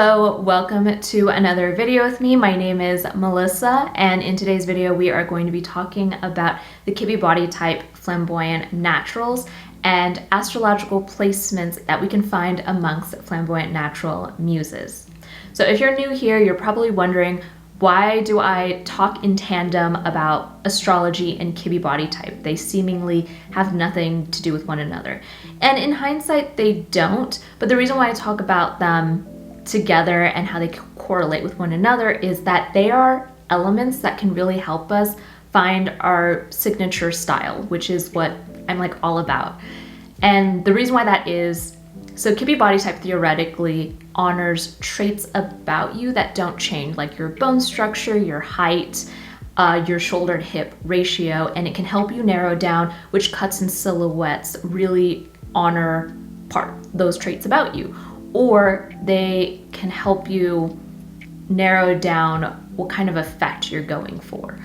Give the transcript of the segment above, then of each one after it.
Hello, welcome to another video with me. My name is Melissa, and in today's video we are going to be talking about the Kibbe body type flamboyant naturals and astrological placements that we can find amongst flamboyant natural muses. So if you're new here, you're probably wondering, why do I talk in tandem about astrology and Kibbe body type? They seemingly have nothing to do with one another. And in hindsight, they don't, but the reason why I talk about them together and how they correlate with one another is that they are elements that can really help us find our signature style, which is what I'm like all about. And the reason why that is, so Kibbe body type theoretically honors traits about you that don't change, like your bone structure, your height, your shoulder to hip ratio, and it can help you narrow down which cuts and silhouettes really honor those traits about you. Or they can help you narrow down what kind of effect you're going for.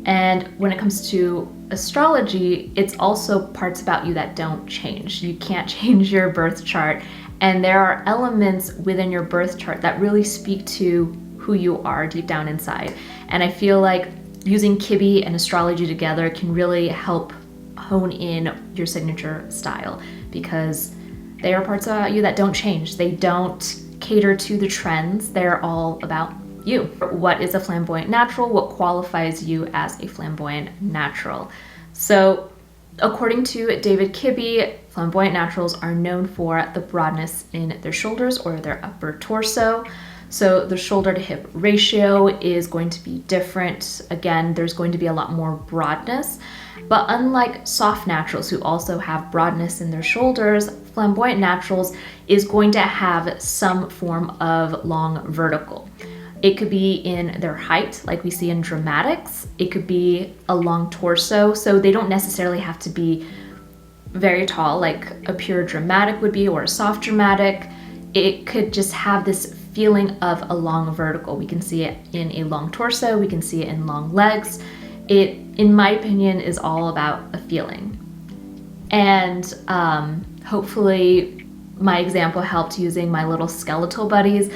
And when it comes to astrology, it's also parts about you that don't change. You can't change your birth chart, and there are elements within your birth chart that really speak to who you are deep down inside. And I feel like using Kibbe and astrology together can really help hone in your signature style, because they are parts about you that don't change. They don't cater to the trends. They're all about you. What is a flamboyant natural? What qualifies you as a flamboyant natural? So according to David Kibbe, flamboyant naturals are known for the broadness in their shoulders or their upper torso. So the shoulder to hip ratio is going to be different. Again, there's going to be a lot more broadness. But unlike soft naturals who also have broadness in their shoulders, flamboyant naturals is going to have some form of long vertical. It could be in their height, like we see in dramatics. It could be a long torso, so they don't necessarily have to be very tall like a pure dramatic would be or a soft dramatic. It could just have this feeling of a long vertical. We can see it in a long torso, we can see it in long legs. It, in my opinion, is all about a feeling. And hopefully my example helped using my little skeletal buddies.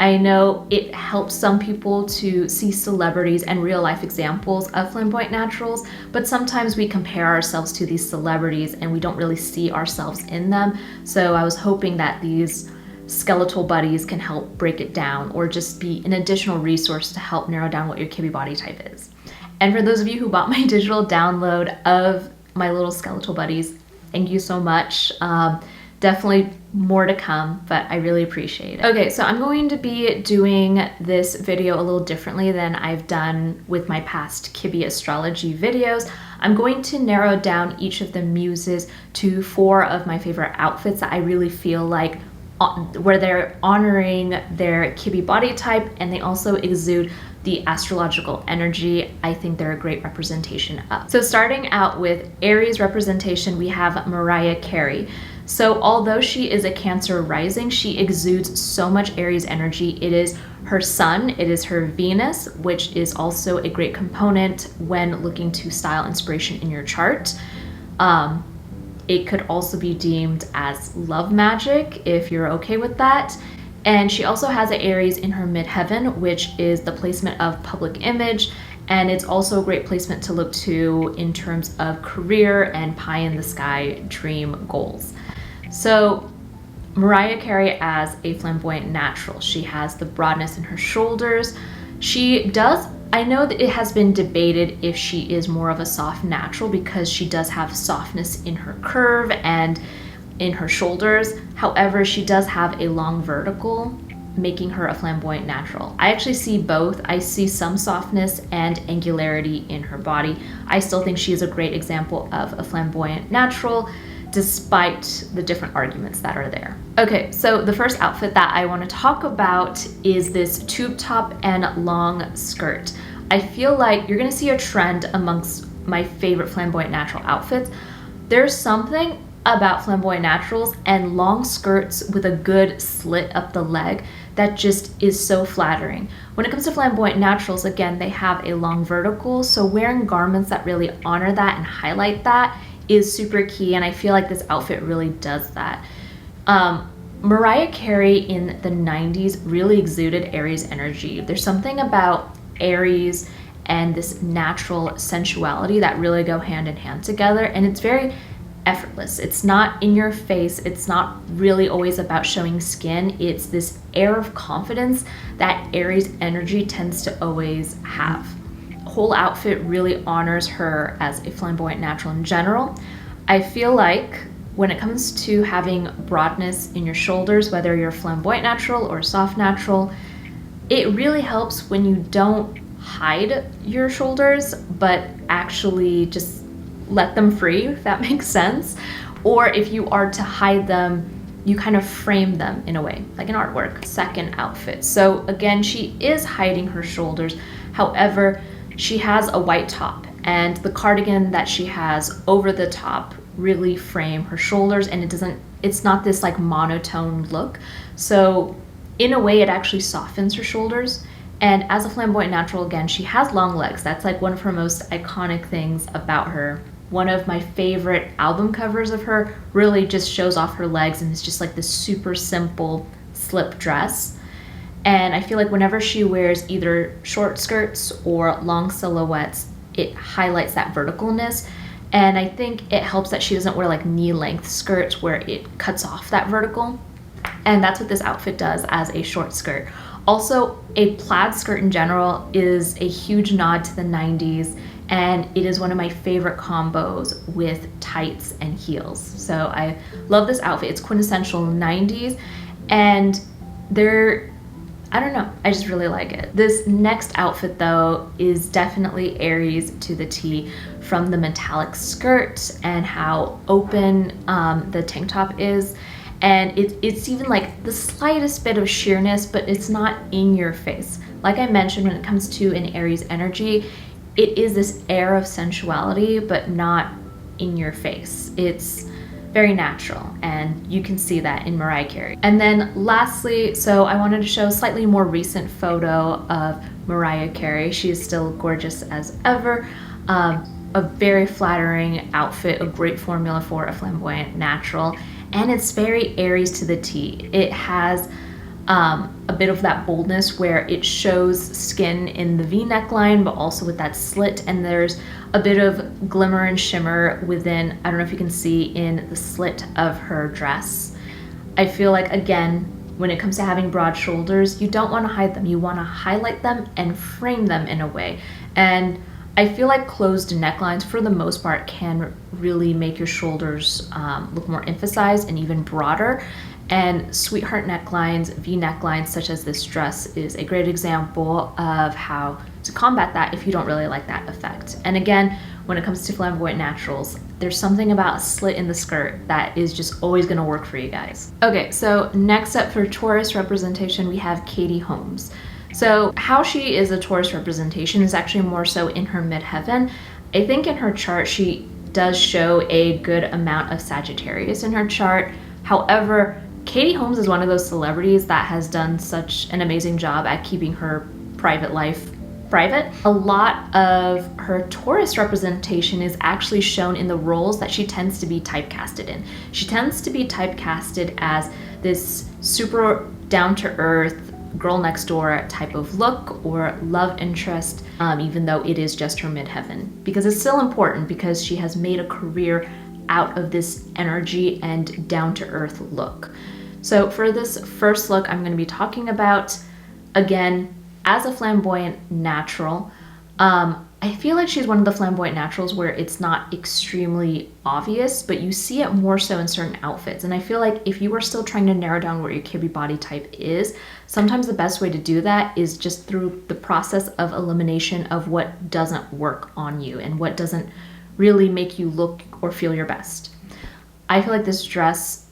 I know it helps some people to see celebrities and real life examples of flamboyant naturals, but sometimes we compare ourselves to these celebrities and we don't really see ourselves in them. So I was hoping that these skeletal buddies can help break it down, or just be an additional resource to help narrow down what your Kibbe body type is. And for those of you who bought my digital download of my little skeletal buddies, thank you so much. Definitely more to come, but I really appreciate it. Okay, so I'm going to be doing this video a little differently than I've done with my past Kibbe astrology videos. I'm going to narrow down each of the muses to 4 of my favorite outfits that I really feel like where they're honoring their Kibbe body type and they also exude the astrological energy. I think they're a great representation of. So starting out with Aries representation, we have Mariah Carey. So although she is a Cancer rising, she exudes so much Aries energy. It is her sun, it is her Venus, which is also a great component when looking to style inspiration in your chart. It could also be deemed as love magic if you're okay with that. And she also has an Aries in her midheaven, which is the placement of public image. And it's also a great placement to look to in terms of career and pie in the sky dream goals. So Mariah Carey as a flamboyant natural, she has the broadness in her shoulders. I know that it has been debated if she is more of a soft natural because she does have softness in her curve and in her shoulders. However, she does have a long vertical, making her a flamboyant natural. I actually see both. I see some softness and angularity in her body. I still think she is a great example of a flamboyant natural, despite the different arguments that are there. Okay, so the first outfit that I want to talk about is this tube top and long skirt. I feel like you're gonna see a trend amongst my favorite flamboyant natural outfits. There's something about flamboyant naturals and long skirts with a good slit up the leg that just is so flattering. When it comes to flamboyant naturals, again, they have a long vertical, so wearing garments that really honor that and highlight that is super key, and I feel like this outfit really does that. Mariah Carey in the 90s really exuded Aries energy. There's something about Aries and this natural sensuality that really go hand in hand together, and it's very effortless. It's not in your face. It's not really always about showing skin. It's this air of confidence that Aries energy tends to always have. Whole outfit really honors her as a flamboyant natural in general. I feel like when it comes to having broadness in your shoulders, whether you're flamboyant natural or soft natural, it really helps when you don't hide your shoulders, but actually just let them free, if that makes sense. Or if you are to hide them, you kind of frame them in a way, like an artwork. Second outfit. So again, she is hiding her shoulders. However, she has a white top, and the cardigan that she has over the top really frame her shoulders, and it's not this like monotone look. So in a way, it actually softens her shoulders. And as a flamboyant natural, again, she has long legs. That's like one of her most iconic things about her. One of my favorite album covers of her really just shows off her legs, and it's just like this super simple slip dress. And I feel like whenever she wears either short skirts or long silhouettes, it highlights that verticalness. And I think it helps that she doesn't wear like knee-length skirts where it cuts off that vertical. And that's what this outfit does as a short skirt. Also, a plaid skirt in general is a huge nod to the 90s, and it is one of my favorite combos with tights and heels. So I love this outfit. It's quintessential 90s, and I don't know, I just really like it. This next outfit though is definitely Aries to the T, from the metallic skirt and how open the tank top is. And it's even like the slightest bit of sheerness, but it's not in your face. Like I mentioned, when it comes to an Aries energy, it is this air of sensuality, but not in your face. It's very natural, and you can see that in Mariah Carey. And then lastly, so I wanted to show a slightly more recent photo of Mariah Carey. She is still gorgeous as ever. A very flattering outfit, a great formula for a flamboyant natural, and it's very Aries to the T. It has a bit of that boldness where it shows skin in the V neckline, but also with that slit, and there's a bit of glimmer and shimmer within, I don't know if you can see, in the slit of her dress. I feel like, again, when it comes to having broad shoulders, you don't want to hide them. You want to highlight them and frame them in a way. And I feel like closed necklines, for the most part, can really make your shoulders look more emphasized and even broader. And sweetheart necklines, V necklines, such as this dress, is a great example of how to combat that if you don't really like that effect. And again, when it comes to flamboyant naturals, there's something about a slit in the skirt that is just always gonna work for you guys. Okay, so next up for Taurus representation, we have Katie Holmes. So how she is a Taurus representation is actually more so in her midheaven. I think in her chart, she does show a good amount of Sagittarius in her chart. However, Katie Holmes is one of those celebrities that has done such an amazing job at keeping her private life private. A lot of her Taurus representation is actually shown in the roles that she tends to be typecasted in. She tends to be typecasted as this super down-to-earth girl next door type of look or love interest, even though it is just her midheaven, because it's still important because she has made a career out of this energy and down-to-earth look. So for this first look, I'm going to be talking about, again, as a flamboyant natural. I feel like she's one of the flamboyant naturals where it's not extremely obvious, but you see it more so in certain outfits. And I feel like if you are still trying to narrow down what your Kibbe body type is, sometimes the best way to do that is just through the process of elimination of what doesn't work on you and what doesn't really make you look or feel your best. I feel like this dress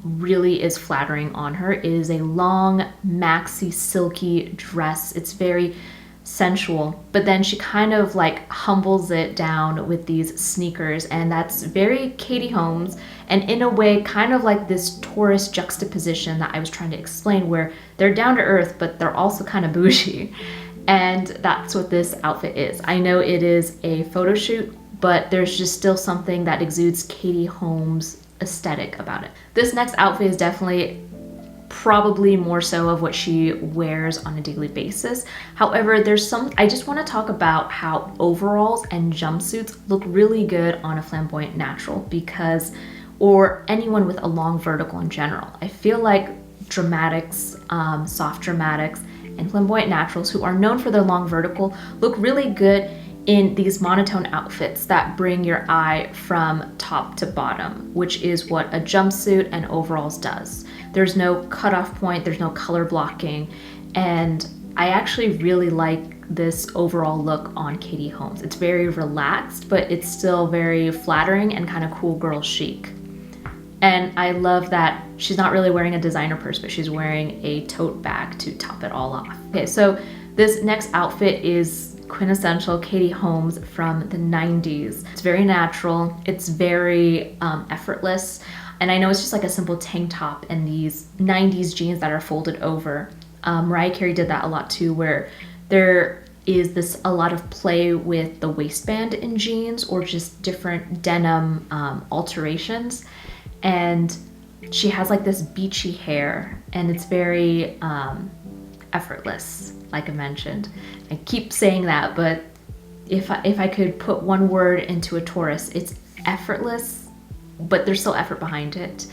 really is flattering on her. It is a long, maxi, silky dress. It's very sensual, but then she kind of like humbles it down with these sneakers, and that's very Katie Holmes, and in a way kind of like this Taurus juxtaposition that I was trying to explain, where they're down to earth but they're also kind of bougie, and that's what this outfit is. I know it is a photo shoot, but there's just still something that exudes Katie Holmes aesthetic about it. This next outfit is definitely probably more so of what she wears on a daily basis. However, I just want to talk about how overalls and jumpsuits look really good on a flamboyant natural or anyone with a long vertical in general. I feel like dramatics, soft dramatics, and flamboyant naturals who are known for their long vertical look really good in these monotone outfits that bring your eye from top to bottom, which is what a jumpsuit and overalls does. There's no cutoff point, there's no color blocking, and I actually really like this overall look on Katie Holmes. It's very relaxed, but it's still very flattering and kind of cool girl chic. And I love that she's not really wearing a designer purse, but she's wearing a tote bag to top it all off. Okay, so this next outfit is quintessential Katie Holmes from the 90s. It's very natural, it's very effortless, and I know it's just like a simple tank top and these 90s jeans that are folded over. Mariah Carey did that a lot too, where there is a lot of play with the waistband in jeans or just different denim alterations. And she has like this beachy hair and it's very effortless, like I mentioned. I keep saying that, but if I could put one word into a Taurus, it's effortless, but there's still effort behind it.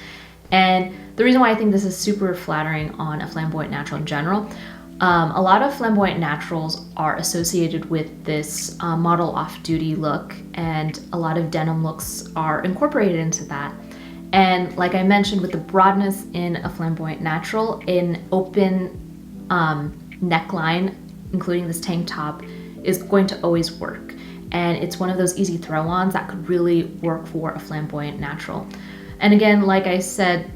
And the reason why I think this is super flattering on a flamboyant natural in general, a lot of flamboyant naturals are associated with this model off-duty look, and a lot of denim looks are incorporated into that. And like I mentioned, with the broadness in a flamboyant natural, an open neckline, including this tank top, is going to always work. And it's one of those easy throw-ons that could really work for a flamboyant natural. And again, like I said,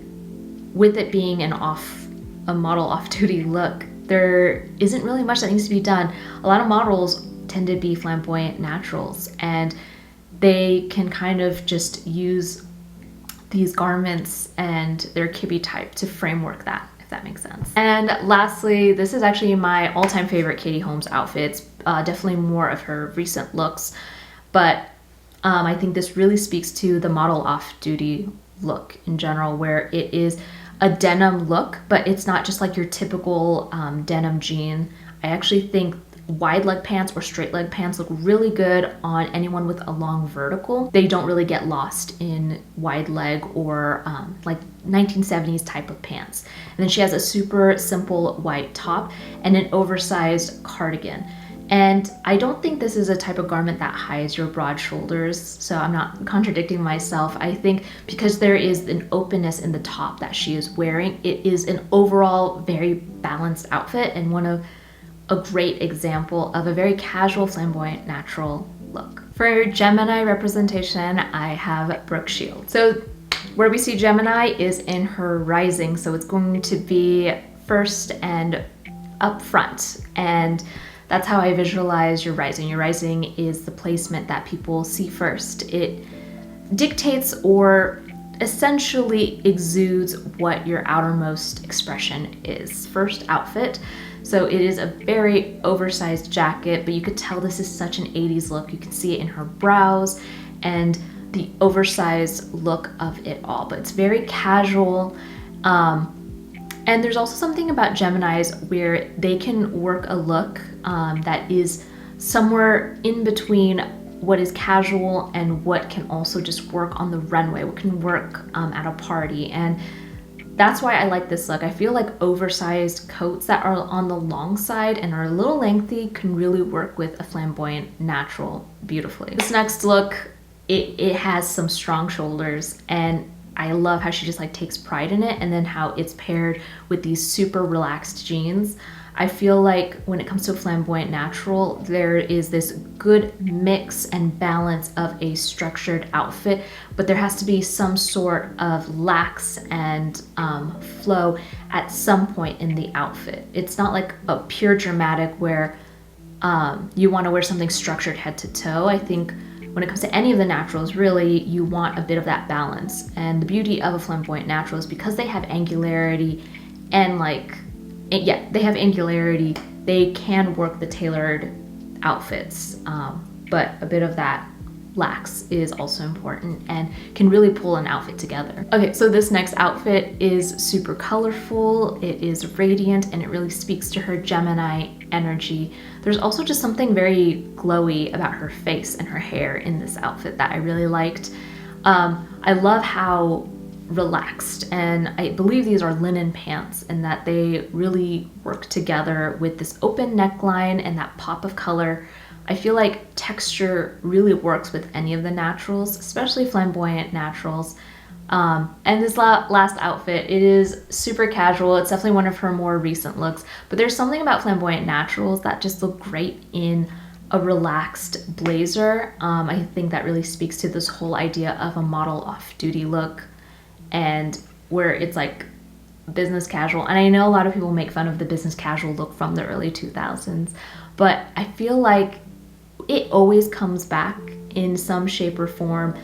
with it being a model off-duty look, there isn't really much that needs to be done. A lot of models tend to be flamboyant naturals, and they can kind of just use these garments and their Kibbe type to framework that, if that makes sense. And lastly, this is actually my all-time favorite Katie Holmes outfits, definitely more of her recent looks, but I think this really speaks to the model off-duty look in general, where it is a denim look, but it's not just like your typical denim jean. I actually think wide leg pants or straight leg pants look really good on anyone with a long vertical. They don't really get lost in wide leg or like 1970s type of pants. And then she has a super simple white top and an oversized cardigan. And I don't think this is a type of garment that hides your broad shoulders, so I'm not contradicting myself. I think because there is an openness in the top that she is wearing, it is an overall very balanced outfit and a great example of a very casual, flamboyant, natural look. For Gemini representation, I have Brooke Shields. So where we see Gemini is in her rising, so it's going to be first and up front, and that's how I visualize your rising. Your rising is the placement that people see first. It dictates or essentially exudes what your outermost expression is. First outfit. So it is a very oversized jacket, but you could tell this is such an 80s look. You can see it in her brows and the oversized look of it all, but it's very casual. And there's also something about Geminis where they can work a look that is somewhere in between what is casual and what can also just work on the runway, what can work at a party. And that's why I like this look. I feel like oversized coats that are on the long side and are a little lengthy can really work with a flamboyant natural beautifully. This next look, it has some strong shoulders, and I love how she just like takes pride in it, and then how it's paired with these super relaxed jeans. I feel like when it comes to a flamboyant natural, there is this good mix and balance of a structured outfit, but there has to be some sort of lax and flow at some point in the outfit. It's not like a pure dramatic where you want to wear something structured head to toe. I think when it comes to any of the naturals, really, you want a bit of that balance. And the beauty of a flamboyant natural is because they have angularity and they have angularity, they can work the tailored outfits, but a bit of that lacks is also important and can really pull an outfit together. Okay, so this next outfit is super colorful, it is radiant, and it really speaks to her Gemini energy. There's also just something very glowy about her face and her hair in this outfit that I really liked. I love how relaxed, and I believe these are linen pants, and that they really work together with this open neckline and that pop of color. I feel like texture really works with any of the naturals, especially flamboyant naturals. And this last outfit, it is super casual. It's definitely one of her more recent looks, but there's something about flamboyant naturals that just look great in a relaxed blazer. I think that really speaks to this whole idea of a model off-duty look, and where it's like business casual. And I know a lot of people make fun of the business casual look from the early 2000s, but I feel like it always comes back in some shape or form,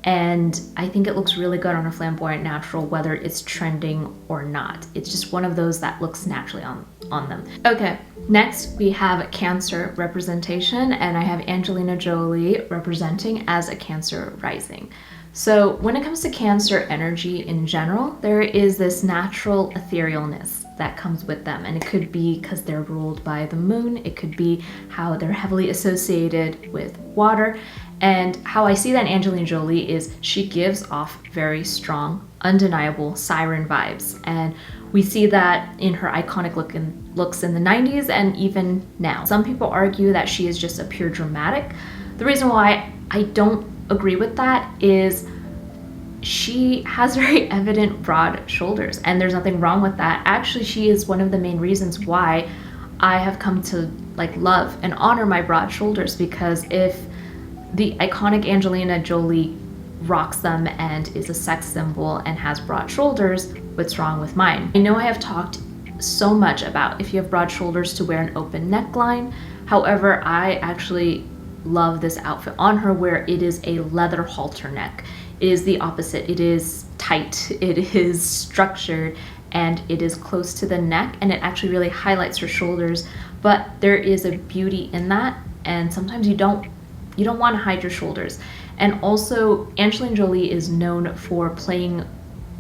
and I think it looks really good on a flamboyant natural, whether it's trending or not. It's just one of those that looks naturally on them. Okay, next we have Cancer representation, and I have Angelina Jolie representing as a Cancer rising. So when it comes to Cancer energy in general, there is this natural etherealness that comes with them, and it could be because they're ruled by the moon, it could be how they're heavily associated with water. And how I see that Angelina Jolie is she gives off very strong, undeniable siren vibes, and we see that in her iconic looks in the 90s and even now. Some people argue that she is just a pure dramatic. The reason why I don't agree with that is she has very evident broad shoulders, and there's nothing wrong with that. Actually, she is one of the main reasons why I have come to like love and honor my broad shoulders, because if the iconic Angelina Jolie rocks them and is a sex symbol and has broad shoulders, what's wrong with mine? I know I have talked so much about if you have broad shoulders to wear an open neckline. However, I actually love this outfit on her where it is a leather halter neck. It is the opposite. It is tight, it is structured, and it is close to the neck, and it actually really highlights her shoulders. But there is a beauty in that, and sometimes you don't want to hide your shoulders. And also, Angelina Jolie is known for playing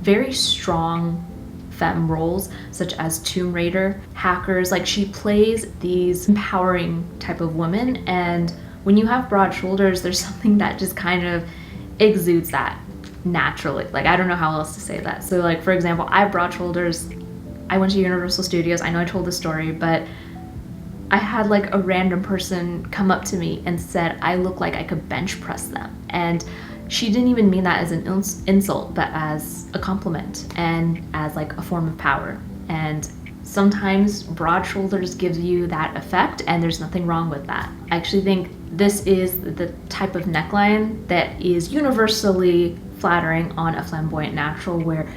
very strong femme roles, such as Tomb Raider, hackers. Like, she plays these empowering type of women, and when you have broad shoulders, there's something that just kind of exudes that naturally. Like, I don't know how else to say that. So like, for example, I have broad shoulders. I went to Universal Studios. I know I told the story, but I had like a random person come up to me and said I look like I could bench press them. And she didn't even mean that as an insult, but as a compliment and as like a form of power. And sometimes broad shoulders gives you that effect, and there's nothing wrong with that. I actually think this is the type of neckline that is universally flattering on a flamboyant natural, where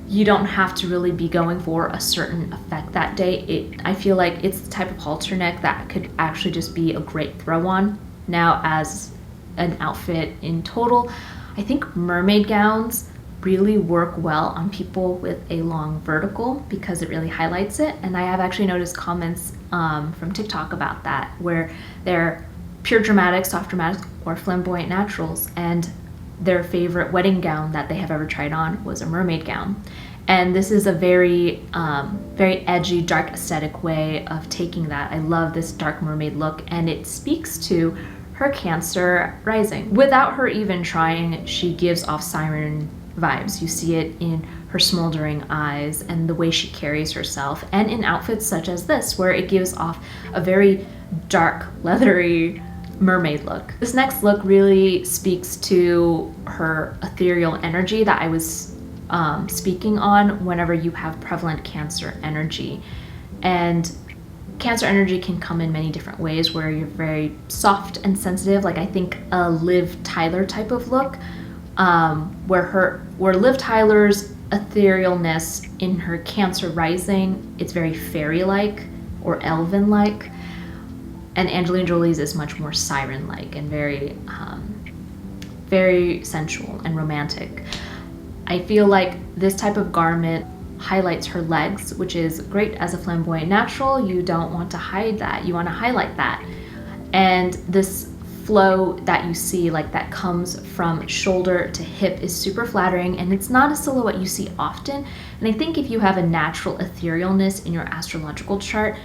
you don't have to really be going for a certain effect that day. I feel like it's the type of halter neck that could actually just be a great throw on. Now, as an outfit in total, I think mermaid gowns really work well on people with a long vertical because it really highlights it. And I have actually noticed comments from TikTok about that, where they're pure dramatic, soft dramatic, or flamboyant naturals, and their favorite wedding gown that they have ever tried on was a mermaid gown. And this is a very, very edgy, dark aesthetic way of taking that. I love this dark mermaid look, and it speaks to her Cancer rising. Without her even trying, she gives off siren vibes. You see it in her smoldering eyes and the way she carries herself, and in outfits such as this, where it gives off a very dark, leathery mermaid look. This next look really speaks to her ethereal energy that I was speaking on whenever you have prevalent Cancer energy. And Cancer energy can come in many different ways, where you're very soft and sensitive, like I think a Liv Tyler type of look, where Liv Tyler's etherealness in her Cancer rising, it's very fairy-like or elven-like, and Angelina Jolie's is much more siren-like and very, very sensual and romantic. I feel like this type of garment highlights her legs, which is great as a flamboyant natural. You don't want to hide that. You want to highlight that. And this flow that you see, like that comes from shoulder to hip, is super flattering, and it's not a silhouette you see often. And I think if you have a natural etherealness in your astrological chart,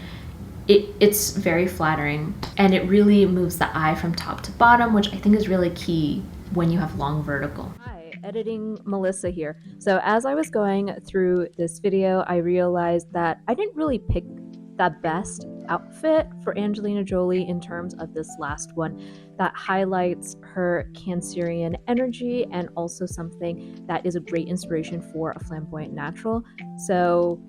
it's very flattering, and it really moves the eye from top to bottom, which I think is really key when you have long vertical. Hi, editing Melissa here. So as I was going through this video, I realized that I didn't really pick the best outfit for Angelina Jolie in terms of this last one that highlights her Cancerian energy and also something that is a great inspiration for a flamboyant natural. So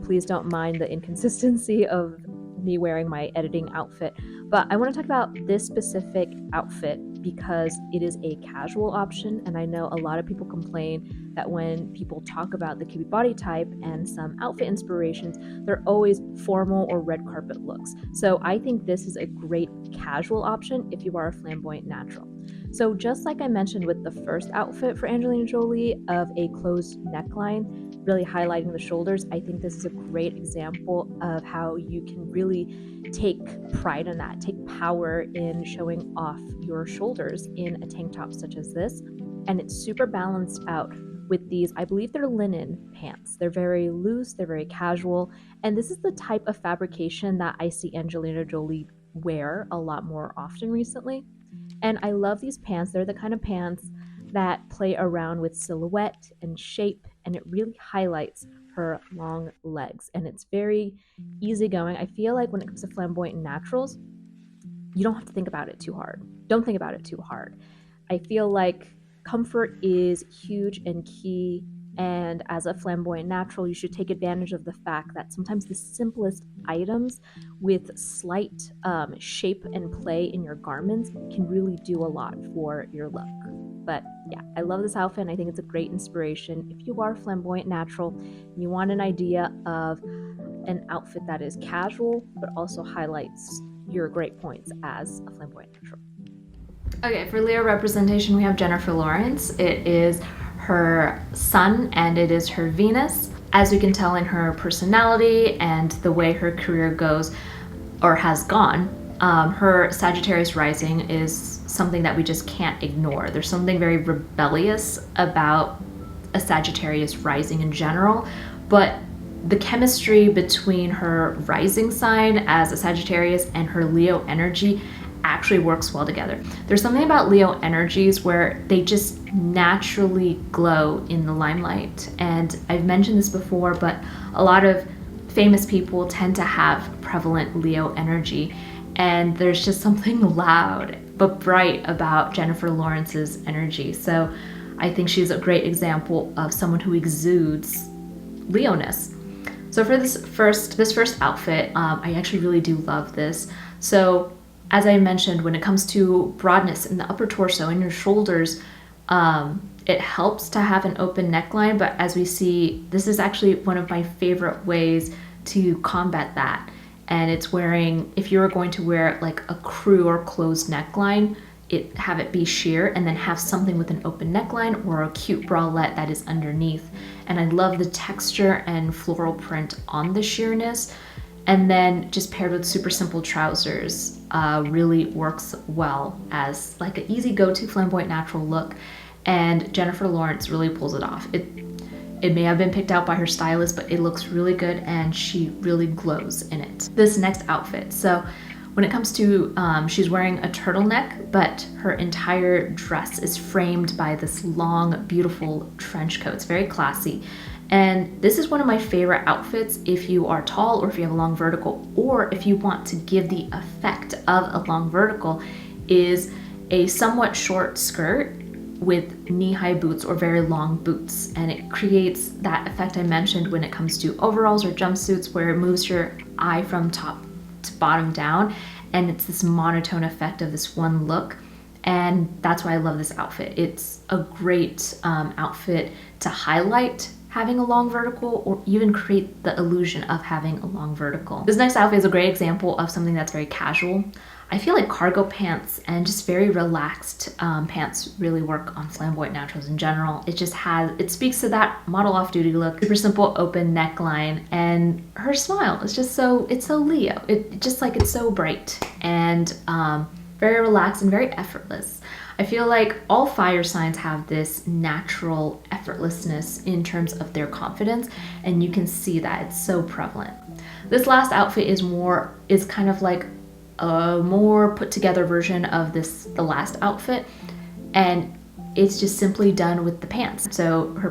please don't mind the inconsistency of me wearing my editing outfit, but I want to talk about this specific outfit because it is a casual option, and I know a lot of people complain that when people talk about the Kibbe body type and some outfit inspirations, they're always formal or red carpet looks. So I think this is a great casual option if you are a flamboyant natural. So just like I mentioned with the first outfit for Angelina Jolie of a closed neckline, really highlighting the shoulders, I think this is a great example of how you can really take pride in that, take power in showing off your shoulders in a tank top such as this. And it's super balanced out with these, I believe they're linen pants. They're very loose, they're very casual, and this is the type of fabrication that I see Angelina Jolie wear a lot more often recently. And I love these pants. They're the kind of pants that play around with silhouette and shape, and it really highlights her long legs, and it's very easygoing. I feel like when it comes to flamboyant naturals, you don't have to think about it too hard. Don't think about it too hard. I feel like comfort is huge and key, and as a flamboyant natural, you should take advantage of the fact that sometimes the simplest items with slight shape and play in your garments can really do a lot for your look. But yeah, I love this outfit, and I think it's a great inspiration if you are a flamboyant natural and you want an idea of an outfit that is casual but also highlights your great points as a flamboyant natural. Okay, for Leo representation, we have Jennifer Lawrence. It is her sun and it is her Venus. As we can tell in her personality and the way her career goes or has gone, her Sagittarius rising is something that we just can't ignore. There's something very rebellious about a Sagittarius rising in general, but the chemistry between her rising sign as a Sagittarius and her Leo energy actually works well together. There's something about Leo energies where they just naturally glow in the limelight. And I've mentioned this before, but a lot of famous people tend to have prevalent Leo energy. And there's just something loud but bright about Jennifer Lawrence's energy. So I think she's a great example of someone who exudes Leoness. So for this first outfit, I actually really do love this. So as I mentioned, when it comes to broadness in the upper torso and your shoulders, it helps to have an open neckline, but as we see, this is actually one of my favorite ways to combat that. And it's wearing, if you were going to wear like a crew or closed neckline, have it be sheer and then have something with an open neckline or a cute bralette that is underneath. And I love the texture and floral print on the sheerness. And then just paired with super simple trousers really works well as like an easy go-to flamboyant natural look. And Jennifer Lawrence really pulls it off. It may have been picked out by her stylist, but it looks really good and she really glows in it. This next outfit. So when it comes to, she's wearing a turtleneck, but her entire dress is framed by this long, beautiful trench coat. It's very classy. And this is one of my favorite outfits if you are tall or if you have a long vertical, or if you want to give the effect of a long vertical, is a somewhat short skirt with knee-high boots or very long boots. And it creates that effect I mentioned when it comes to overalls or jumpsuits, where it moves your eye from top to bottom down. And it's this monotone effect of this one look. And that's why I love this outfit. It's a great outfit to highlight having a long vertical or even create the illusion of having a long vertical. This next outfit is a great example of something that's very casual. I feel like cargo pants and just very relaxed pants really work on flamboyant naturals in general. It speaks to that model off-duty look, super simple open neckline, and her smile is just it's so Leo. It's so bright. And very relaxed and very effortless. I feel like all fire signs have this natural effortlessness in terms of their confidence, and you can see that it's so prevalent. This last outfit is kind of like a more put together version of the last outfit, and it's just simply done with the pants. So her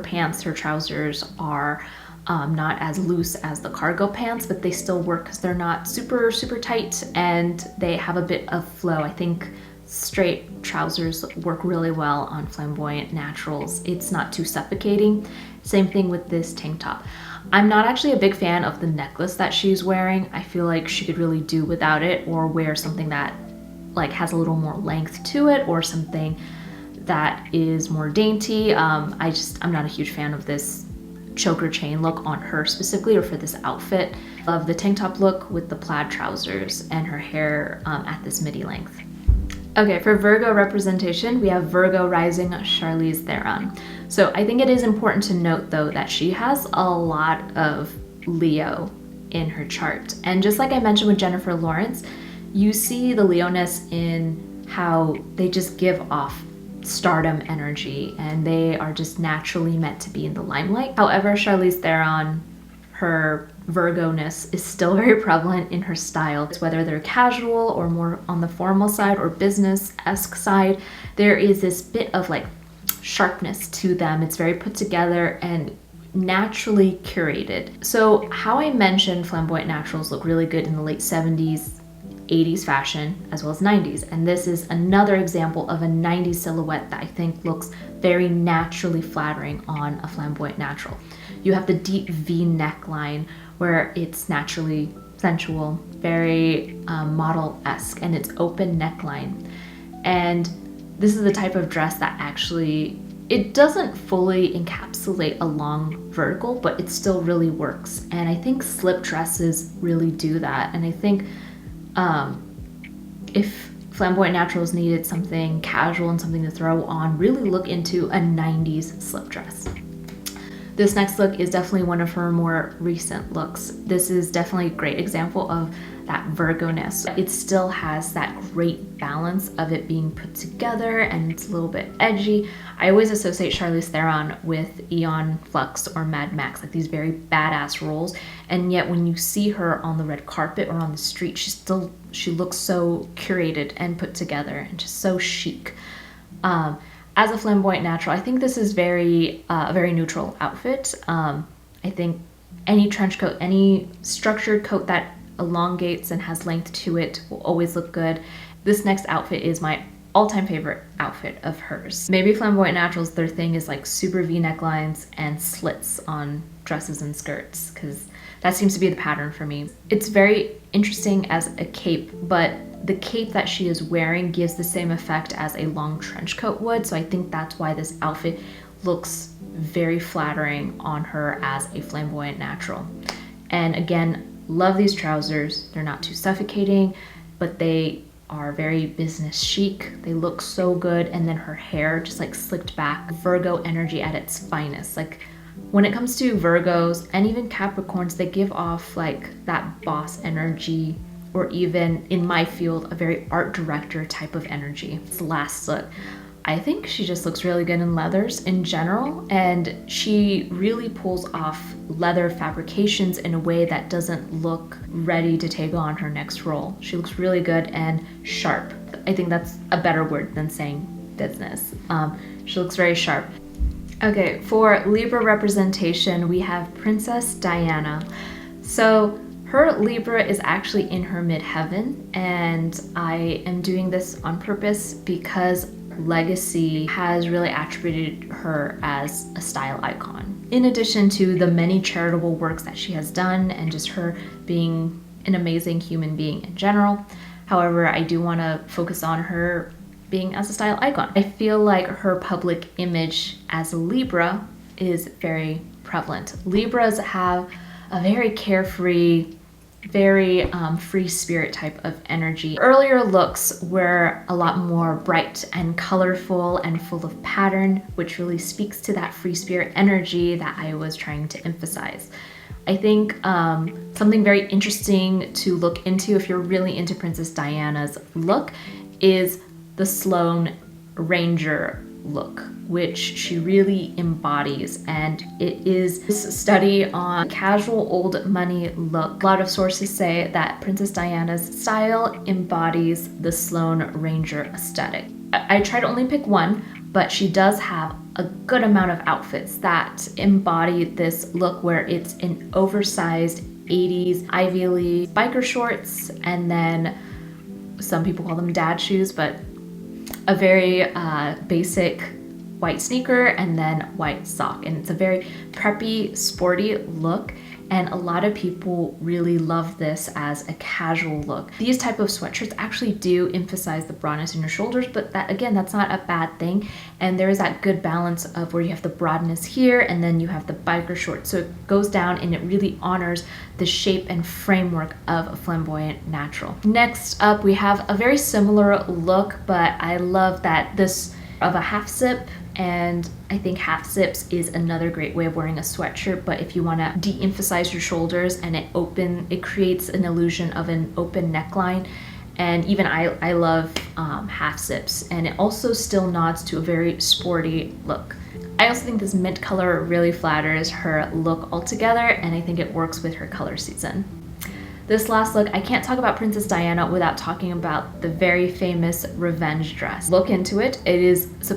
trousers are not as loose as the cargo pants, but they still work because they're not super tight, and they have a bit of flow. I think straight trousers work really well on flamboyant naturals. It's not too suffocating. Same thing with this tank top. I'm not actually a big fan of the necklace that she's wearing. I feel like she could really do without it, or wear something that like has a little more length to it, or something that is more dainty. I'm not a huge fan of this choker chain look on her specifically, or for this outfit. Love the tank top look with the plaid trousers and her hair at this midi length. Okay, for Virgo representation, we have Virgo rising Charlize Theron. So I think it is important to note though that she has a lot of Leo in her chart. And just like I mentioned with Jennifer Lawrence, you see the Leoness in how they just give off stardom energy, and they are just naturally meant to be in the limelight. However, Charlize Theron, her Virgo-ness is still very prevalent in her style. It's whether they're casual or more on the formal side or business-esque side, there is this bit of like sharpness to them. It's very put together and naturally curated. So how I mentioned flamboyant naturals look really good in the late 70s, 80s fashion, as well as 90s. And this is another example of a 90s silhouette that I think looks very naturally flattering on a flamboyant natural. You have the deep V neckline where it's naturally sensual, very model-esque, and it's open neckline. And this is the type of dress that actually, it doesn't fully encapsulate a long vertical, but it still really works. And I think slip dresses really do that. And I think if flamboyant naturals needed something casual and something to throw on, really look into a 90s slip dress. This next look is definitely one of her more recent looks. This is definitely a great example of that Virgo-ness. It still has that great balance of it being put together, and it's a little bit edgy. I always associate Charlize Theron with Aeon Flux or Mad Max, like these very badass roles. And yet when you see her on the red carpet or on the street, she looks so curated and put together and just so chic. As a flamboyant natural, I think this is a very neutral outfit. I think any trench coat, any structured coat that elongates and has length to it will always look good. This next outfit is my all-time favorite outfit of hers. Maybe flamboyant naturals, their thing is like super V necklines and slits on dresses and skirts, because that seems to be the pattern for me. It's very interesting as a cape, but the cape that she is wearing gives the same effect as a long trench coat would. So I think that's why this outfit looks very flattering on her as a flamboyant natural. And again, love these trousers. They're not too suffocating, but they are very business chic. They look so good. And then her hair just like slicked back. Virgo energy at its finest. Like when it comes to Virgos and even Capricorns, they give off like that boss energy, or even in my field, a very art director type of energy. This last look, I think she just looks really good in leathers in general, and she really pulls off leather fabrications in a way that doesn't look ready to take on her next role. She looks really good and sharp. I think that's a better word than saying business. She looks very sharp. Okay, for Libra representation, we have Princess Diana. So her Libra is actually in her midheaven, and I am doing this on purpose because Legacy has really attributed her as a style icon. In addition to the many charitable works that she has done and just her being an amazing human being in general. However, I do want to focus on her being as a style icon. I feel like her public image as a Libra is very prevalent. Libras have a very carefree, very free spirit type of energy. Earlier looks were a lot more bright and colorful and full of pattern, which really speaks to that free spirit energy that I was trying to emphasize. I think something very interesting to look into if you're really into Princess Diana's look is the Sloane Ranger look, which she really embodies, and it is this study on casual old money look. A lot of sources say that Princess Diana's style embodies the Sloane Ranger aesthetic. I try to only pick one, but she does have a good amount of outfits that embody this look, where it's an oversized 80s Ivy League biker shorts, and then some people call them dad shoes, but a very basic white sneaker and then white sock. And it's a very preppy, sporty look, and a lot of people really love this as a casual look. These type of sweatshirts actually do emphasize the broadness in your shoulders, but that, again, that's not a bad thing. And there is that good balance of where you have the broadness here and then you have the biker shorts. So it goes down and it really honors the shape and framework of a flamboyant natural. Next up, we have a very similar look, but I love that this of a half zip, and I think half zips is another great way of wearing a sweatshirt. But if you want to de-emphasize your shoulders and it creates an illusion of an open neckline. And even I love half zips, and it also still nods to a very sporty look. I also think this mint color really flatters her look altogether, and I think it works with her color season. This last look, I can't talk about Princess Diana without talking about the very famous revenge dress. Look into it. It is it's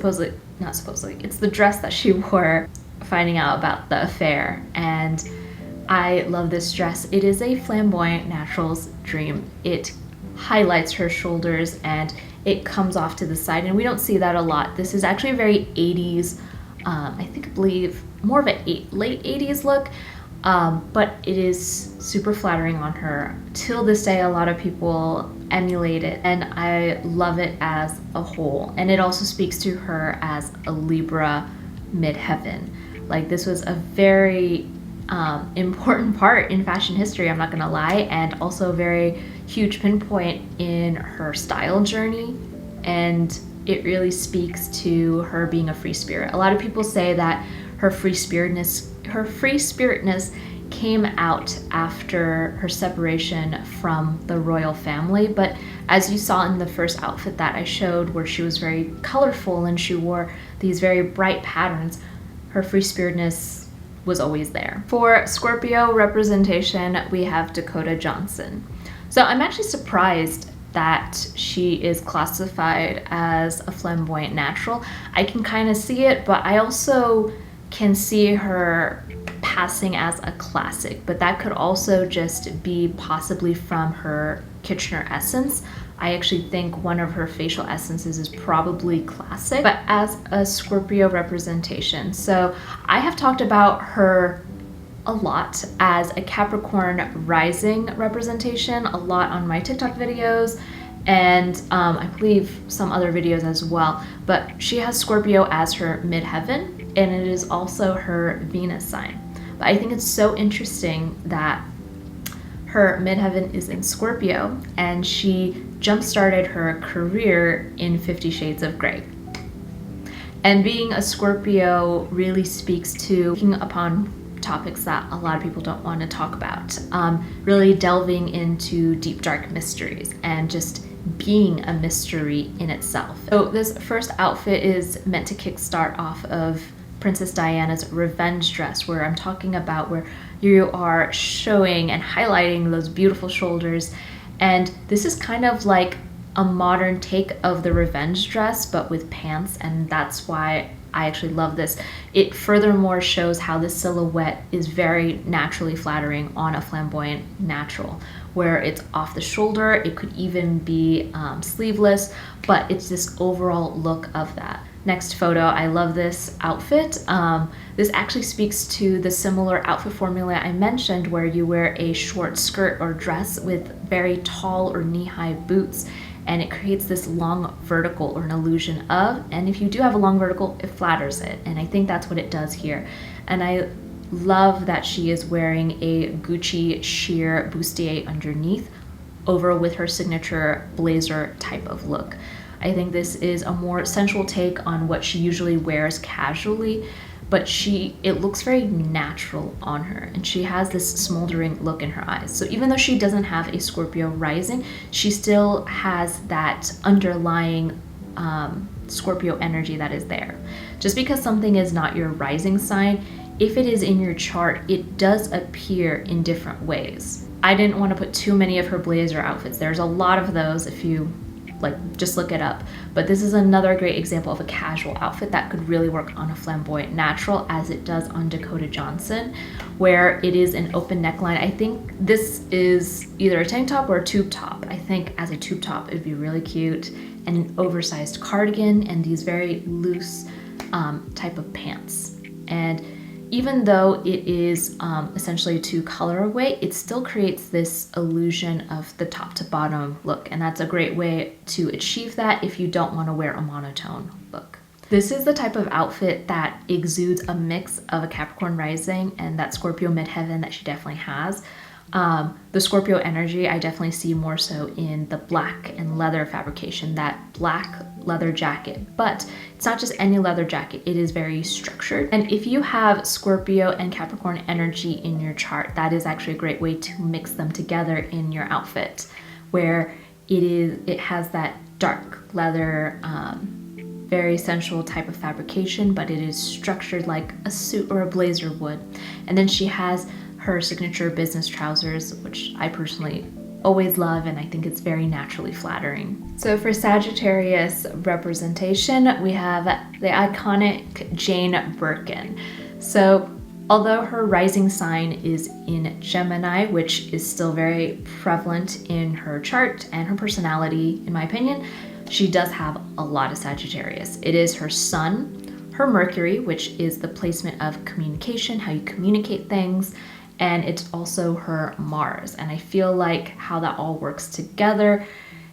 the dress that she wore finding out about the affair, and I love this dress. It is a flamboyant natural's dream. It highlights her shoulders and it comes off to the side, and we don't see that a lot. This is actually a very 80s, I believe more of a late 80s look. But it is super flattering on her. Till this day, a lot of people emulate it, and I love it as a whole. And it also speaks to her as a Libra midheaven. Like, this was a very important part in fashion history, I'm not gonna lie, and also a very huge pinpoint in her style journey. And it really speaks to her being a free spirit. A lot of people say that her free spiritness came out after her separation from the royal family. But as you saw in the first outfit that I showed, where she was very colorful and she wore these very bright patterns, her free spiritness was always there. For Scorpio representation, we have Dakota Johnson. So I'm actually surprised that she is classified as a flamboyant natural. I can kind of see it, but I also can see her passing as a classic, but that could also just be possibly from her Kitchener essence. I actually think one of her facial essences is probably classic, but as a Scorpio representation. So I have talked about her a lot as a Capricorn rising representation, a lot on my TikTok videos, and I believe some other videos as well. But she has Scorpio as her midheaven, and it is also her Venus sign. But I think it's so interesting that her midheaven is in Scorpio, and she jump-started her career in 50 Shades of Grey. And being a Scorpio really speaks to picking upon topics that a lot of people don't want to talk about, really delving into deep, dark mysteries and just being a mystery in itself. So this first outfit is meant to kickstart off of Princess Diana's revenge dress, where I'm talking about where you are showing and highlighting those beautiful shoulders. And this is kind of like a modern take of the revenge dress, but with pants, and that's why I actually love this. It furthermore shows how the silhouette is very naturally flattering on a flamboyant natural, where it's off the shoulder. It could even be sleeveless, but it's this overall look of that. Next photo, I love this outfit. This actually speaks to the similar outfit formula I mentioned, where you wear a short skirt or dress with very tall or knee-high boots, and it creates this long vertical, or an illusion of, and if you do have a long vertical, it flatters it, and I think that's what it does here. And I love that she is wearing a Gucci sheer bustier underneath, over with her signature blazer type of look. I think this is a more sensual take on what she usually wears casually, but it looks very natural on her, and she has this smoldering look in her eyes. So even though she doesn't have a Scorpio rising, she still has that underlying Scorpio energy that is there. Just because something is not your rising sign, if it is in your chart, it does appear in different ways. I didn't want to put too many of her blazer outfits. There's a lot of those if you just look it up. But this is another great example of a casual outfit that could really work on a flamboyant natural, as it does on Dakota Johnson, where it is an open neckline. I think this is either a tank top or a tube top. I think as a tube top, it'd be really cute, and an oversized cardigan and these very loose type of pants. And even though it is essentially two color away, it still creates this illusion of the top to bottom look. And that's a great way to achieve that if you don't want to wear a monotone look. This is the type of outfit that exudes a mix of a Capricorn rising and that Scorpio midheaven that she definitely has. The Scorpio energy I definitely see more so in the black and leather fabrication, that black leather jacket. But it's not just any leather jacket, it is very structured. And if you have Scorpio and Capricorn energy in your chart, that is actually a great way to mix them together in your outfit, where it has that dark leather, very sensual type of fabrication, but it is structured like a suit or a blazer would. And then she has her signature business trousers, which I personally always love, and I think it's very naturally flattering. So for Sagittarius representation, we have the iconic Jane Birkin. So although her rising sign is in Gemini, which is still very prevalent in her chart and her personality, in my opinion, she does have a lot of Sagittarius. It is her sun, her Mercury, which is the placement of communication, how you communicate things, and it's also her Mars. And I feel like how that all works together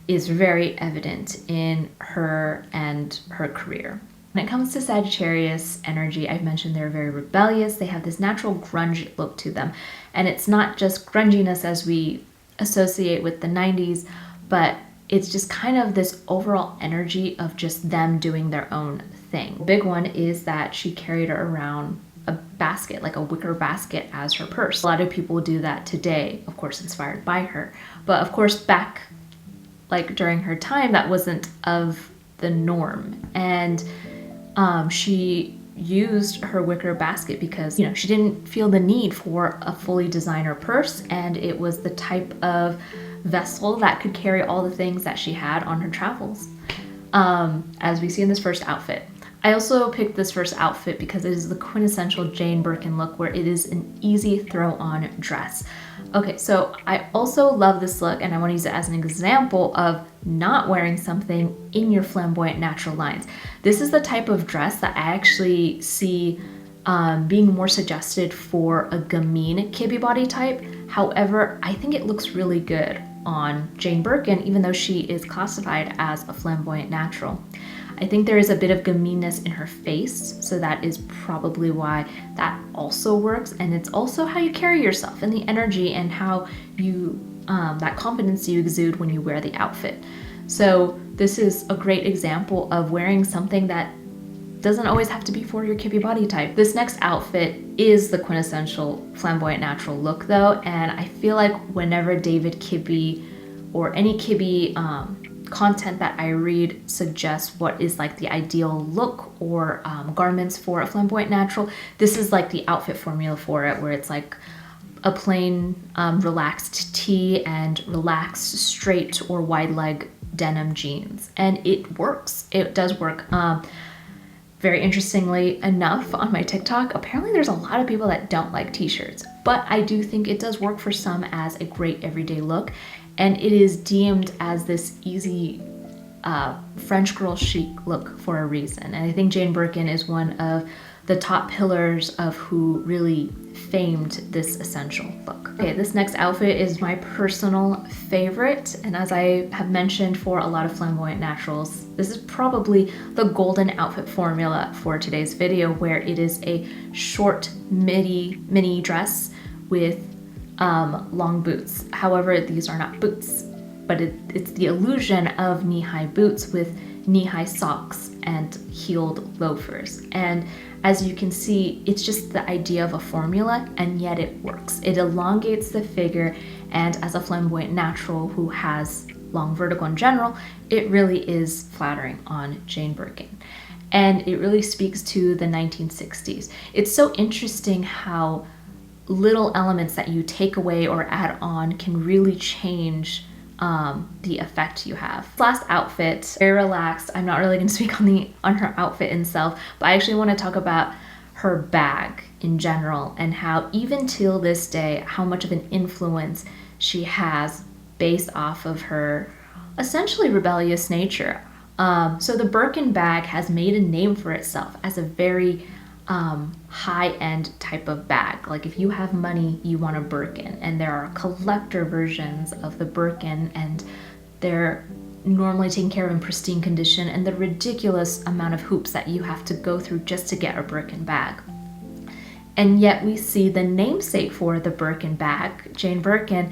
is very evident in her and her career. When it comes to Sagittarius energy, I've mentioned they're very rebellious. They have this natural grunge look to them. And it's not just grunginess as we associate with the 90s, but it's just kind of this overall energy of just them doing their own thing. The big one is that she carried around a basket, like a wicker basket, as her purse. A lot of people do that today, of course, inspired by her. But of course, back during her time, that wasn't of the norm. And she used her wicker basket because, she didn't feel the need for a fully designer purse, and it was the type of vessel that could carry all the things that she had on her travels, as we see in this first outfit. I also picked this first outfit because it is the quintessential Jane Birkin look, where it is an easy throw-on dress. Okay, so I also love this look, and I want to use it as an example of not wearing something in your flamboyant natural lines. This is the type of dress that I actually see being more suggested for a gamine Kibbe body type. However, I think it looks really good on Jane Birkin, even though she is classified as a flamboyant natural. I think there is a bit of gaminess in her face, so that is probably why that also works. And it's also how you carry yourself and the energy and how you, that confidence you exude when you wear the outfit. So this is a great example of wearing something that doesn't always have to be for your Kibbe body type. This next outfit is the quintessential flamboyant natural look though, and I feel like whenever David Kibbe or any Kibbe content that I read suggests what is like the ideal look or garments for a flamboyant natural, this is like the outfit formula for it, where it's like a plain relaxed tee and relaxed straight or wide leg denim jeans, and it works. It does work. Very interestingly enough, on my TikTok, apparently there's a lot of people that don't like t-shirts, but I do think it does work for some as a great everyday look, and it is deemed as this easy French girl chic look for a reason. And I think Jane Birkin is one of the top pillars of who really famed this essential look. Okay, this next outfit is my personal favorite, and as I have mentioned for a lot of flamboyant naturals, this is probably the golden outfit formula for today's video, where it is a short mini dress with long boots. However, these are not boots, but it's the illusion of knee-high boots with knee-high socks and heeled loafers. And as you can see, it's just the idea of a formula, and yet it works. It elongates the figure, and as a flamboyant natural who has long vertical in general, it really is flattering on Jane Birkin. And it really speaks to the 1960s. It's so interesting how little elements that you take away or add on can really change the effect you have. Last outfit, very relaxed. I'm not really going to speak on her outfit itself, but I actually want to talk about her bag in general and how even till this day, how much of an influence she has based off of her essentially rebellious nature. So the Birkin bag has made a name for itself as a very high-end type of bag. Like if you have money, you want a Birkin, and there are collector versions of the Birkin, and they're normally taken care of in pristine condition, and the ridiculous amount of hoops that you have to go through just to get a Birkin bag. And yet we see the namesake for the Birkin bag, Jane Birkin,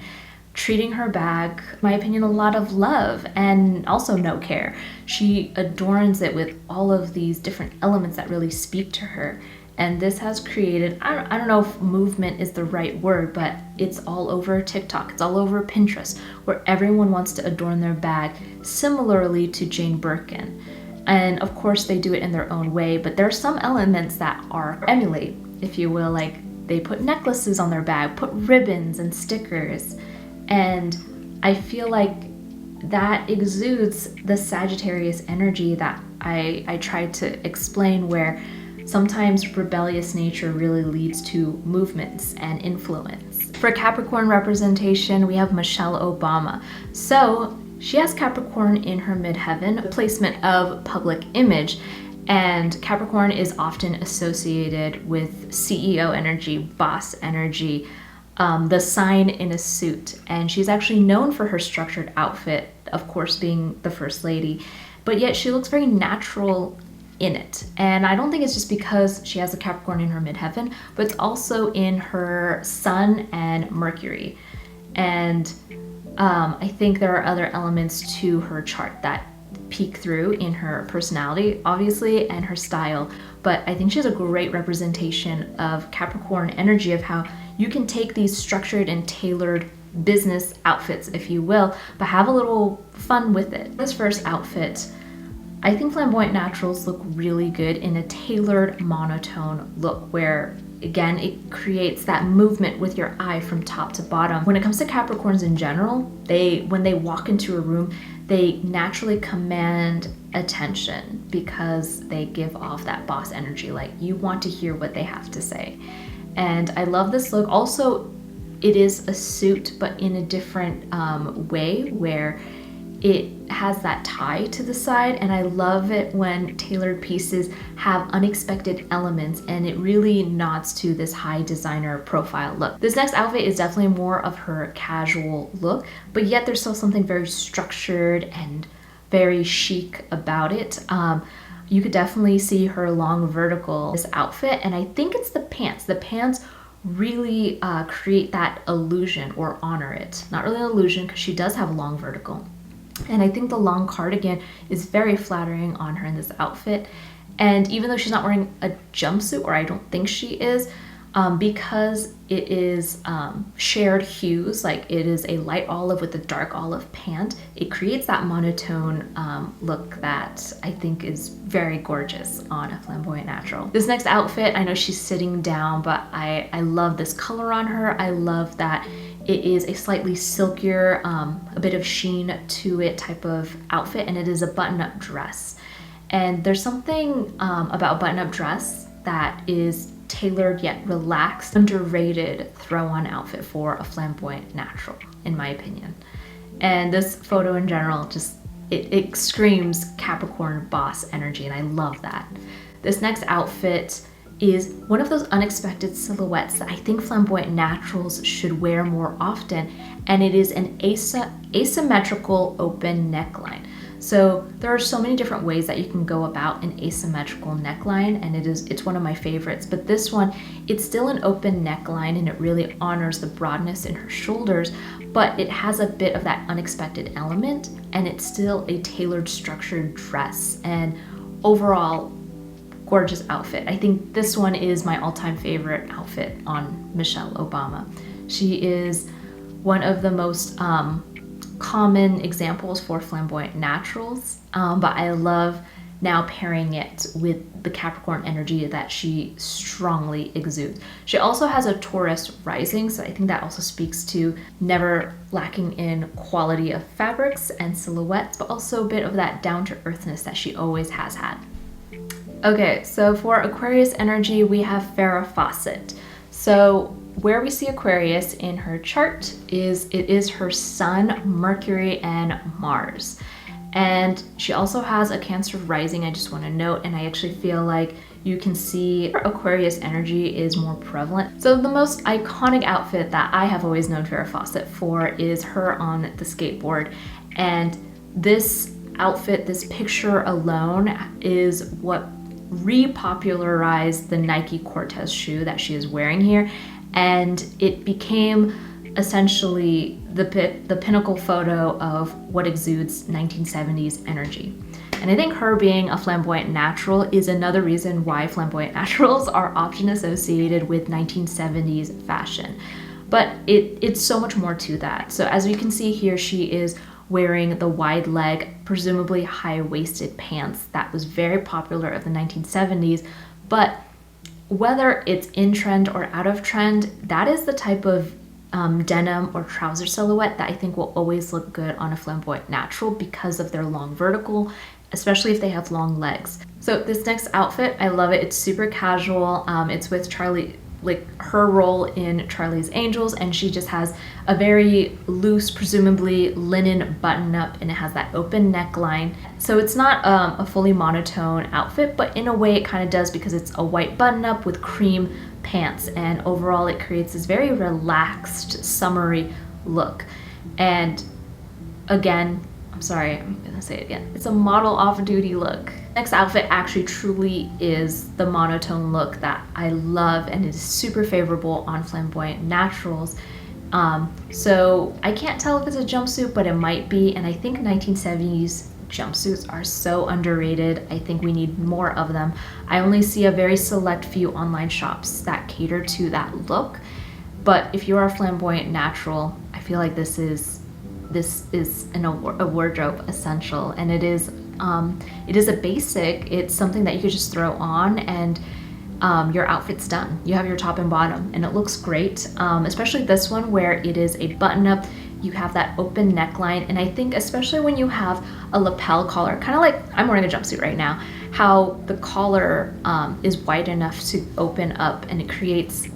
treating her bag, in my opinion, a lot of love and also no care. She adorns it with all of these different elements that really speak to her. And this has created, I don't know if movement is the right word, but it's all over TikTok, it's all over Pinterest, where everyone wants to adorn their bag similarly to Jane Birkin. And of course they do it in their own way, but there are some elements that are emulate, if you will, like they put necklaces on their bag, put ribbons and stickers. And I feel like that exudes the Sagittarius energy that I tried to explain, where sometimes rebellious nature really leads to movements and influence. For Capricorn representation, we have Michelle Obama. So she has Capricorn in her midheaven, a placement of public image. And Capricorn is often associated with CEO energy, boss energy, the sign in a suit. And she's actually known for her structured outfit, of course being the first lady, but yet she looks very natural in it. And I don't think it's just because she has a Capricorn in her midheaven, but it's also in her Sun and Mercury. And I think there are other elements to her chart that peek through in her personality, obviously, and her style. But I think she has a great representation of Capricorn energy, of how you can take these structured and tailored business outfits, if you will, but have a little fun with it. This first outfit, I think flamboyant naturals look really good in a tailored monotone look, where again it creates that movement with your eye from top to bottom. When it comes to Capricorns in general, when they walk into a room, they naturally command attention because they give off that boss energy, like you want to hear what they have to say. And I love this look. Also, it is a suit, but in a different way, where it has that tie to the side. And I love it when tailored pieces have unexpected elements, and it really nods to this high designer profile look. This next outfit is definitely more of her casual look, but yet there's still something very structured and very chic about it. You could definitely see her long vertical this outfit, and I think it's the pants. The pants really create that illusion or honor it. Not really an illusion because she does have a long vertical. And I think the long cardigan is very flattering on her in this outfit. And even though she's not wearing a jumpsuit, or I don't think she is, because it is shared hues, like it is a light olive with a dark olive pant, it creates that monotone look that I think is very gorgeous on a flamboyant natural. This next outfit, I know she's sitting down, but I love this color on her. I love that it is a slightly silkier, a bit of sheen to it type of outfit, and it is a button-up dress. And there's something about a button-up dress that is tailored yet relaxed, underrated throw-on outfit for a flamboyant natural, in my opinion. And this photo in general, just it screams Capricorn boss energy, and I love that. This next outfit is one of those unexpected silhouettes that I think flamboyant naturals should wear more often, and it is an asymmetrical open neckline. So there are so many different ways that you can go about an asymmetrical neckline, and it's one of my favorites. But this one, it's still an open neckline, and it really honors the broadness in her shoulders, but it has a bit of that unexpected element, and it's still a tailored, structured dress. And overall, gorgeous outfit. I think this one is my all-time favorite outfit on Michelle Obama. She is one of the most common examples for flamboyant naturals, but I love now pairing it with the Capricorn energy that she strongly exudes. She also has a Taurus rising, so I think that also speaks to never lacking in quality of fabrics and silhouettes, but also a bit of that down-to-earthness that she always has had. Okay, so for Aquarius energy, we have Farah Fawcett. So where we see Aquarius in her chart is her Sun, Mercury, and Mars. And she also has a Cancer rising, I just want to note, and I actually feel like you can see Aquarius energy is more prevalent. So the most iconic outfit that I have always known Farrah Fawcett for is her on the skateboard. And this outfit, this picture alone, is what repopularized the Nike Cortez shoe that she is wearing here. And it became essentially the pinnacle photo of what exudes 1970s energy. And I think her being a flamboyant natural is another reason why flamboyant naturals are often associated with 1970s fashion. But it's so much more to that. So as you can see here, she is wearing the wide leg, presumably high-waisted pants that was very popular of the 1970s. But whether it's in trend or out of trend, that is the type of denim or trouser silhouette that I think will always look good on a flamboyant natural because of their long vertical, especially if they have long legs. So this next outfit, I love it. It's super casual. It's with Charlie, like her role in Charlie's Angels, and she just has a very loose, presumably linen button up, and it has that open neckline. So it's not a fully monotone outfit, but in a way it kind of does because it's a white button up with cream pants, and overall it creates this very relaxed, summery look. And again, I'm sorry, I'm gonna say it again, it's a model off-duty look. Next outfit actually truly is the monotone look that I love and is super favorable on flamboyant naturals. So I can't tell if it's a jumpsuit, but it might be, and I think 1970s jumpsuits are so underrated. I think we need more of them. I only see a very select few online shops that cater to that look, but if you are a flamboyant natural, I feel like this is a wardrobe essential, and it is a basic. It's something that you could just throw on and your outfit's done. You have your top and bottom and it looks great, especially this one where it is a button up. You have that open neckline, and I think especially when you have a lapel collar, kind of like I'm wearing a jumpsuit right now, how the collar is wide enough to open up, and it creates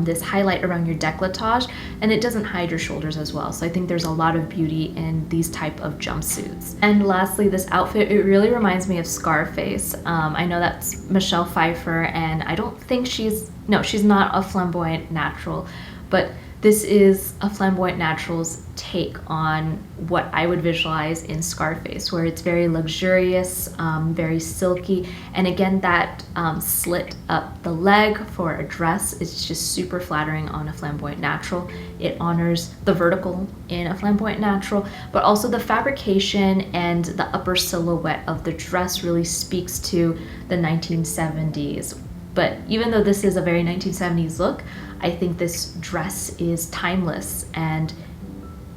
this highlight around your décolletage, and it doesn't hide your shoulders as well. So I think there's a lot of beauty in these type of jumpsuits. And lastly, this outfit, it really reminds me of Scarface. I know that's Michelle Pfeiffer, and I don't think she's not a flamboyant natural, but this is a flamboyant natural's take on what I would visualize in Scarface, where it's very luxurious, very silky, and again, that slit up the leg for a dress is just super flattering on a flamboyant natural. It honors the vertical in a flamboyant natural, but also the fabrication and the upper silhouette of the dress really speaks to the 1970s. But even though this is a very 1970s look, I think this dress is timeless and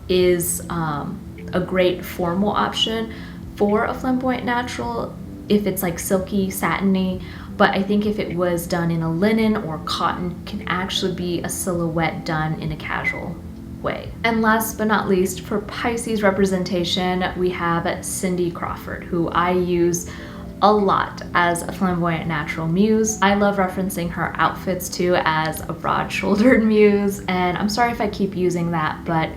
is a great formal option for a flamboyant natural if it's like silky, satiny. But I think if it was done in a linen or cotton, can actually be a silhouette done in a casual way. And last but not least, for Pisces representation, we have Cindy Crawford, who I use a lot as a flamboyant natural muse. I love referencing her outfits too as a broad-shouldered muse, and I'm sorry if I keep using that, but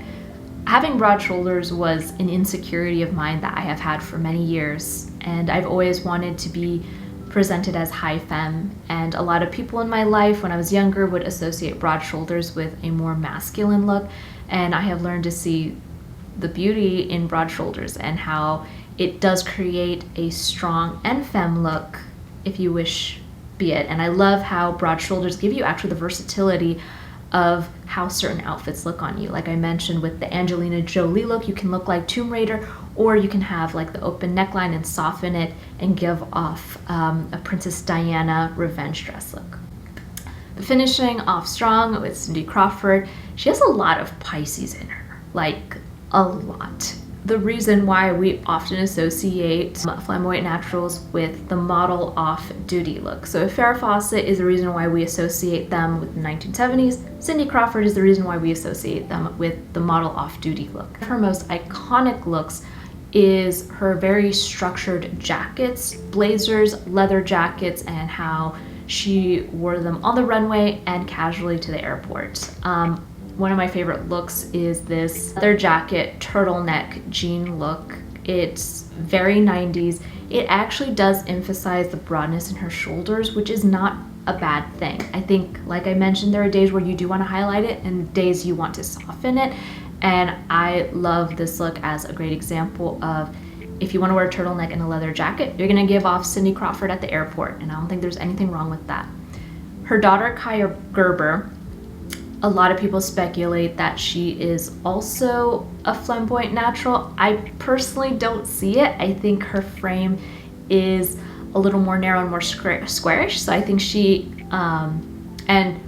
having broad shoulders was an insecurity of mine that I have had for many years, and I've always wanted to be presented as high femme, and a lot of people in my life when I was younger would associate broad shoulders with a more masculine look, and I have learned to see the beauty in broad shoulders and how it does create a strong and femme look, if you wish be it. And I love how broad shoulders give you actually the versatility of how certain outfits look on you. Like I mentioned with the Angelina Jolie look, you can look like Tomb Raider, or you can have like the open neckline and soften it and give off a Princess Diana revenge dress look. Finishing off strong with Cindy Crawford. She has a lot of Pisces in her, like a lot. The reason why we often associate flamboyant naturals with the model off-duty look. So if Farah Fawcett is the reason why we associate them with the 1970s, Cindy Crawford is the reason why we associate them with the model off-duty look. Her most iconic looks is her very structured jackets, blazers, leather jackets, and how she wore them on the runway and casually to the airport. One of my favorite looks is this leather jacket, turtleneck jean look. It's very 90s. It actually does emphasize the broadness in her shoulders, which is not a bad thing. I think, like I mentioned, there are days where you do want to highlight it and days you want to soften it. And I love this look as a great example of, if you want to wear a turtleneck and a leather jacket, you're going to give off Cindy Crawford at the airport, and I don't think there's anything wrong with that. Her daughter, Kaia Gerber, a lot of people speculate that she is also a flamboyant natural. I personally don't see it. I think her frame is a little more narrow and more squarish, so I think she, and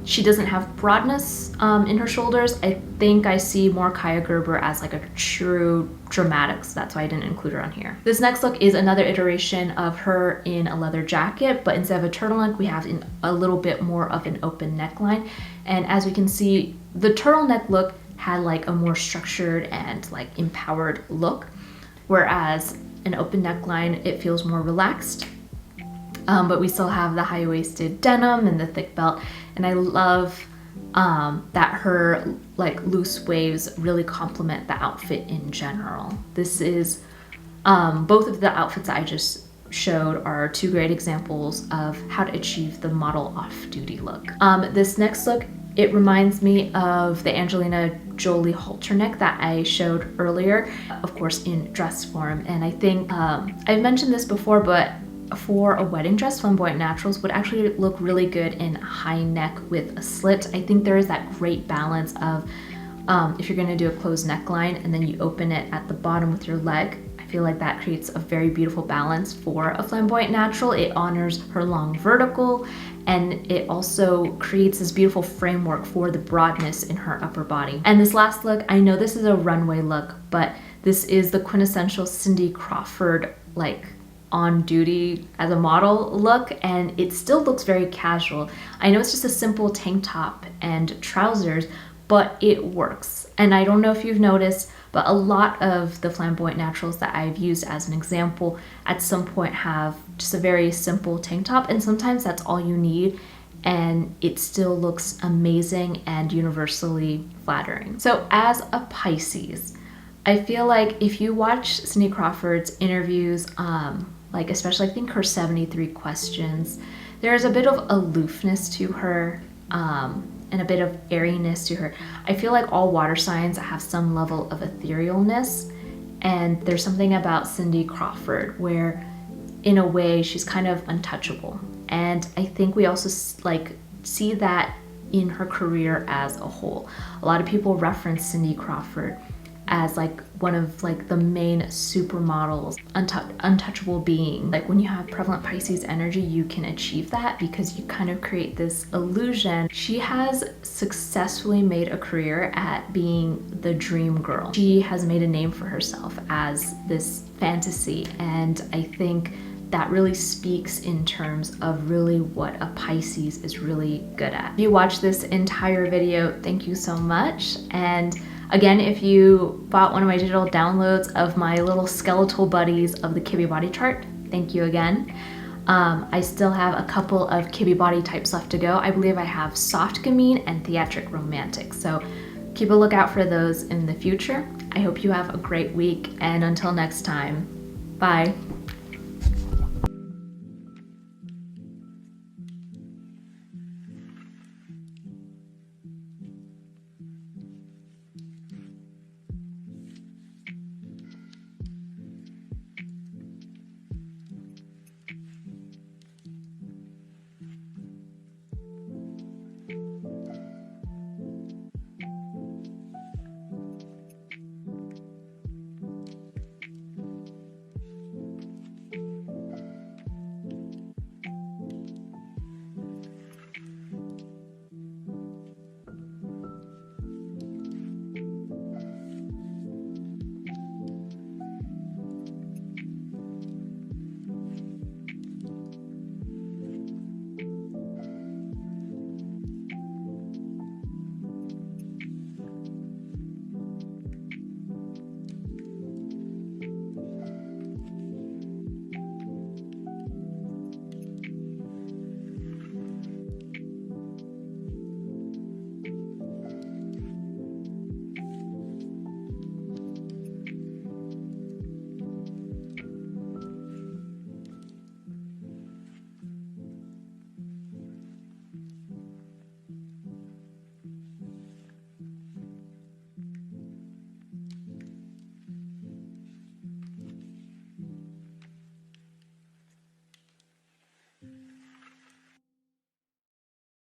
she doesn't have broadness in her shoulders. I think I see more Kaia Gerber as like a true dramatic, so that's why I didn't include her on here. This next look is another iteration of her in a leather jacket, but instead of a turtleneck, we have in a little bit more of an open neckline. And as we can see, the turtleneck look had like a more structured and like empowered look, whereas an open neckline, it feels more relaxed. But we still have the high-waisted denim and the thick belt, and I love that her like loose waves really complement the outfit in general. This is both of the outfits that I just showed are two great examples of how to achieve the model off-duty look. This next look, it reminds me of the Angelina Jolie halter neck that I showed earlier, of course in dress form. And I think I've mentioned this before, but for a wedding dress, flamboyant naturals would actually look really good in a high neck with a slit. I think there is that great balance of if you're going to do a closed neckline and then you open it at the bottom with your leg. I feel like that creates a very beautiful balance for a flamboyant natural. It honors her long vertical, and it also creates this beautiful framework for the broadness in her upper body. And this last look, I know this is a runway look, but this is the quintessential Cindy Crawford like on duty as a model look, and it still looks very casual. I know it's just a simple tank top and trousers, but it works. And I don't know if you've noticed, but a lot of the flamboyant naturals that I've used as an example at some point have just a very simple tank top, and sometimes that's all you need and it still looks amazing and universally flattering. So as a Pisces, I feel like if you watch Cindy Crawford's interviews, like especially I think her 73 questions, there's a bit of aloofness to her and a bit of airiness to her. I feel like all water signs have some level of etherealness, and there's something about Cindy Crawford where in a way she's kind of untouchable. And I think we also like see that in her career as a whole. A lot of people reference Cindy Crawford as like one of like the main supermodels, untouchable being. Like when you have prevalent Pisces energy, you can achieve that because you kind of create this illusion. She has successfully made a career at being the dream girl. She has made a name for herself as this fantasy, and I think that really speaks in terms of really what a Pisces is really good at. If you watched this entire video, thank you so much. And again, if you bought one of my digital downloads of my little skeletal buddies of the Kibbe body chart, thank you again. I still have a couple of Kibbe body types left to go. I believe I have soft gamine and theatric romantic. So keep a lookout for those in the future. I hope you have a great week, and until next time, bye.